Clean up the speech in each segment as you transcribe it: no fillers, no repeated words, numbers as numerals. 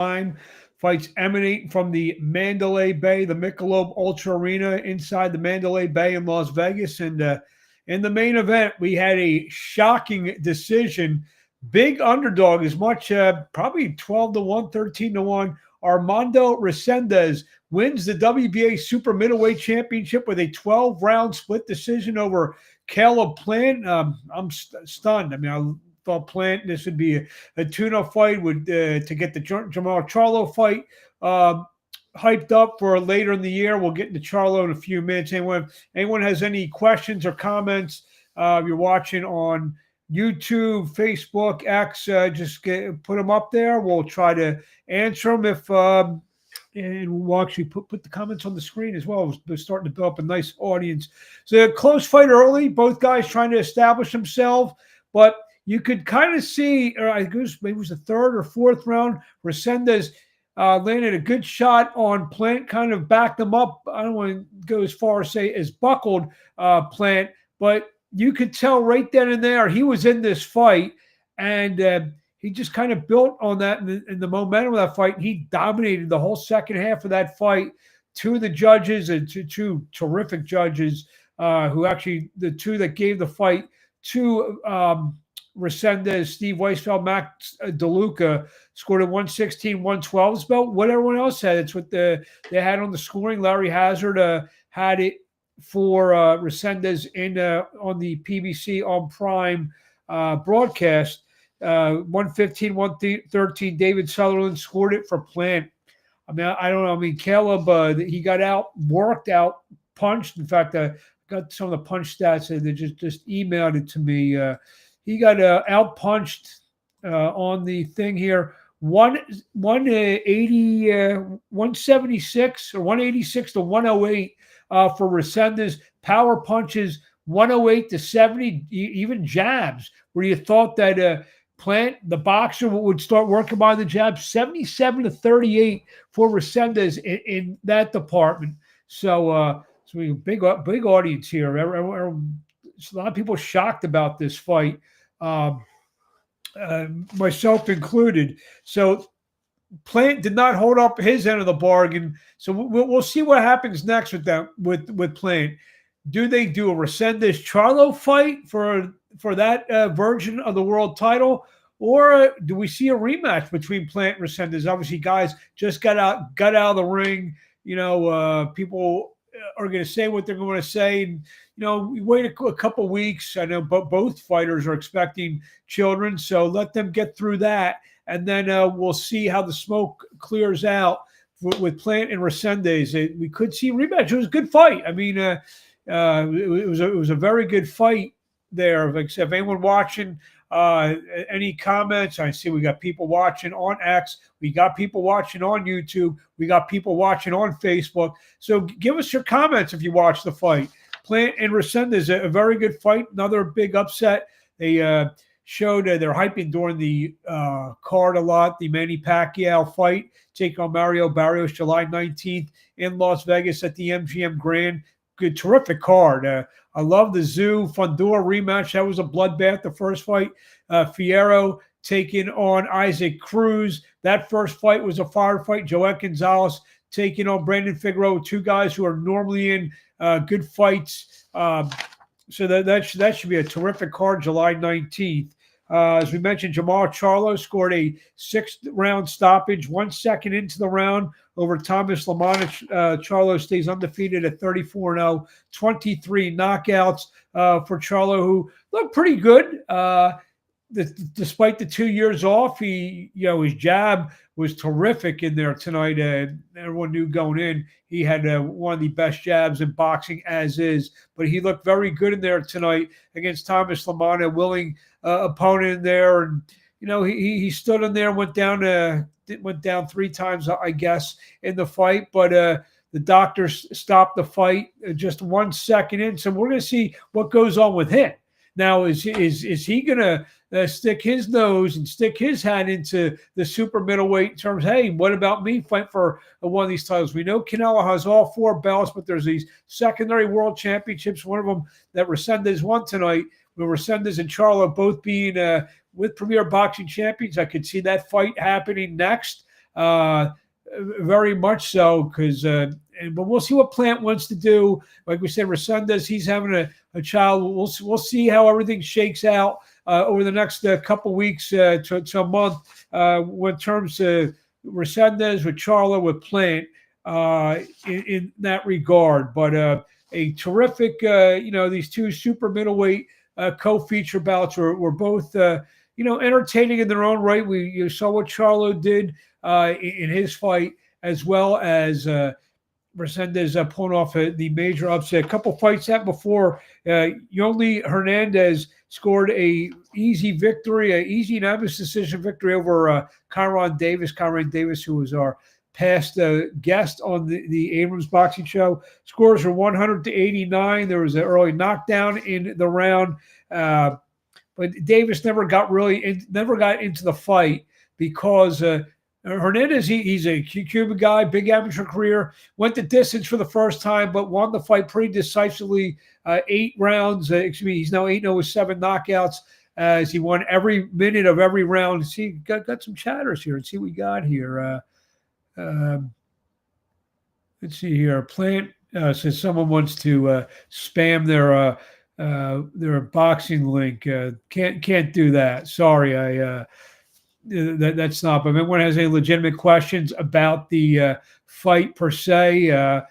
Time. Fights emanate from the Mandalay Bay, the Michelob Ultra Arena inside the Mandalay Bay in Las Vegas. And in the main event, we had a shocking decision. Big underdog, as much probably 12 to 1, 13 to 1. Armando Resendiz wins the WBA Super Middleweight Championship with a 12-round split decision over Caleb Plant. I'm stunned. I mean, I thought Plant, this would be a tune-up fight with to get the Jamal Charlo fight hyped up for later in the year. We'll get into Charlo in a few minutes. Anyone has any questions or comments, you're watching on YouTube, Facebook, X, just put them up there. We'll try to answer them if and we'll actually put the comments on the screen as well. We're starting to build up a nice audience. So a close fight early, both guys trying to establish themselves, but you could kind of see, or I guess maybe it was the third or fourth round, Resendiz landed a good shot on Plant, kind of backed them up. I don't want to go as far as say as buckled Plant, but you could tell right then and there he was in this fight, and he just kind of built on that in the momentum of that fight. He dominated the whole second half of that fight. Two of the judges and two terrific judges who actually, the two that gave the fight to Resendiz, Steve Weisfeld, Max DeLuca, scored a 116, 112. It's about what everyone else had. It's what they had on the scoring. Larry Hazard had it for Resendiz on the PBC on Prime broadcast. 115, 113. David Sutherland scored it for Plant. I mean, I don't know. I mean, Caleb, he got worked out, punched. In fact, I got some of the punch stats. They just emailed it to me. He got out punched on the thing here. 176 or 186 to 108 for Resendiz. Power punches 108 to 70. Even jabs where you thought that Plant, the boxer, would start working by the jab. 77 to 38 for Resendiz in that department. So we big audience here. A lot of people shocked about this fight, myself included. So Plant did not hold up his end of the bargain. So we'll see what happens next with that with Plant. Do they do a Resendiz Charlo fight for that version of the world title, or do we see a rematch between Plant and Resendiz? Obviously, guys just got out of the ring. You know, people are going to say what they're going to say, and we wait a couple weeks. I know both fighters are expecting children, so let them get through that, and then we'll see how the smoke clears out with Plant and Resendiz. We could see a rematch. It was a good fight. I mean, it was a very good fight there. If anyone watching, any comments? I see we got people watching on X. We got people watching on YouTube. We got people watching on Facebook. So give us your comments if you watch the fight. Plant and Resendiz, a very good fight. Another big upset. They showed they're hyping during the card a lot. The Manny Pacquiao fight, taking on Mario Barrios, July 19th in Las Vegas at the MGM Grand. Good, terrific card. I love the Zoo Fundora rematch. That was a bloodbath, the first fight. Fierro taking on Isaac Cruz. That first fight was a fire fight. Joet Gonzalez taking on Brandon Figueroa, two guys who are normally in good fights. So that should be a terrific card, July 19th. As we mentioned, Jamal Charlo scored a 6th-round stoppage 1 second into the round over Thomas Lamont. Charlo stays undefeated at 34-0, 23 knockouts for Charlo, who looked pretty good. Despite the 2 years off, his jab was terrific in there tonight. Everyone knew going in he had one of the best jabs in boxing as is, but he looked very good in there tonight against Thomas Lamont, a willing opponent in there. And he stood in there, went down 3 times, I guess, in the fight, but the doctors stopped the fight just 1 second in. So we're going to see what goes on with him. Now, is he going to stick his nose and stick his hat into the super middleweight in terms of, hey, what about me fight for one of these titles? We know Canelo has all 4 belts, but there's these secondary world championships, one of them that Resendiz won tonight, with Resendiz and Charlo both being with Premier Boxing Champions. I could see that fight happening next. very much so, because but we'll see what Plant wants to do. Like we said, Resendiz, he's having a child. We'll see how everything shakes out over the next couple weeks to a month in terms of Resendiz with Charlo with Plant in that regard. But a terrific, these two super middleweight co-feature bouts were both entertaining in their own right. You saw what Charlo did in his fight, as well as Resendiz pulling off the major upset. A couple fights that before, Yonli Hernandez scored a easy victory, an easy unanimous decision victory over Kyron Davis. Kyron Davis, who was our past guest on the Abrams Boxing Show. Scores were 100-89. There was an early knockdown in the round, but Davis never got into the fight because Hernandez, he's a Cuban guy, big amateur career, went the distance for the first time, but won the fight pretty decisively, 8 rounds. He's now 8-0 with 7 knockouts as he won every minute of every round. See, got some chatters here. Let's see what we got here. Let's see here. Plant says someone wants to spam their boxing link. Can't do that. Sorry, that's not. But if anyone has any legitimate questions about the fight per se,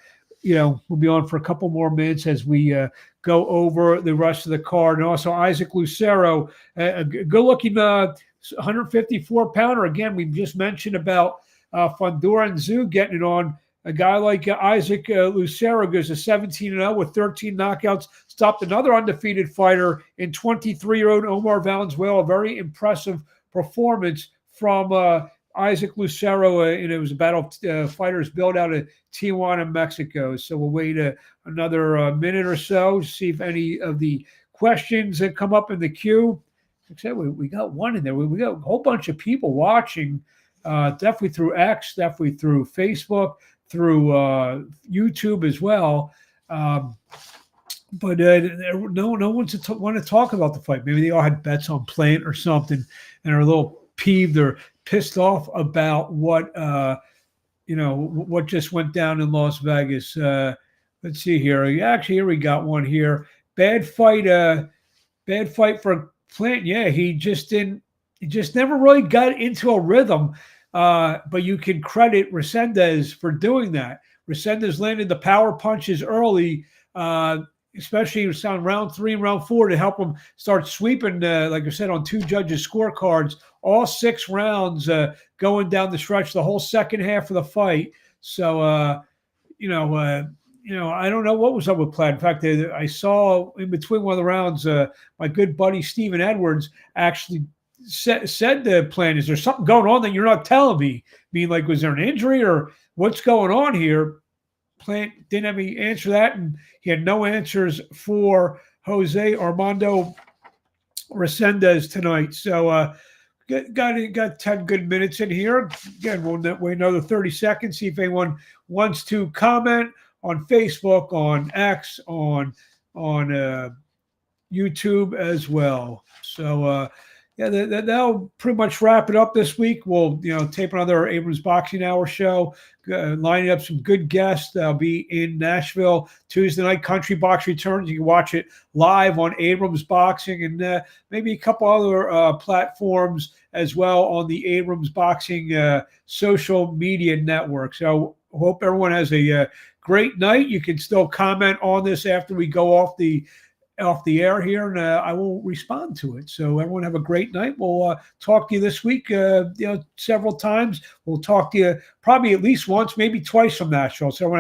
we'll be on for a couple more minutes as we go over the rest of the card. And also Isaac Lucero, a good-looking 154-pounder. Again, we just mentioned about Fundora and Zhu getting it on. A guy like Isaac Lucero goes to 17-0 with 13 knockouts, stopped another undefeated fighter in 23-year-old Omar Valenzuela. A very impressive performance from Isaac Lucero, and it was a battle of fighters built out of Tijuana, Mexico. So we'll wait another minute or so to see if any of the questions that come up in the queue. Like I said, we got one in there. We got a whole bunch of people watching, definitely through X, definitely through Facebook, through YouTube as well. But no one's want to talk about the fight. Maybe they all had bets on Plant or something and are a little peeved or pissed off about what what just went down in Las Vegas. Let's see here. Actually, here we got one here. Bad fight for Plant. Yeah, he just never really got into a rhythm. But you can credit Resendiz for doing that. Resendiz landed the power punches early, especially on round 3 and round 4 to help him start sweeping, like I said, on 2 judges' scorecards, all 6 rounds going down the stretch, the whole second half of the fight. So, I don't know what was up with Platt. In fact, I saw in between one of the rounds, my good buddy Stephen Edwards actually said to Plant, is there something going on that you're not telling me? Like, was there an injury or what's going on here? Plant didn't have any answer to that, and he had no answers for Jose Armando Resendiz tonight. So got 10 good minutes in here. Again, we'll wait another 30 seconds, see if anyone wants to comment on Facebook, on X, on YouTube as well. So that'll pretty much wrap it up this week. We'll tape another Abrams Boxing Hour show, lining up some good guests. I'll be in Nashville Tuesday night. Country Box returns. You can watch it live on Abrams Boxing and maybe a couple other platforms as well on the Abrams Boxing social media network. So I hope everyone has a great night. You can still comment on this after we go off the air here, and I will respond to it. So everyone have a great night. We'll talk to you this week, several times. We'll talk to you probably at least once, maybe twice from Nashville. So everyone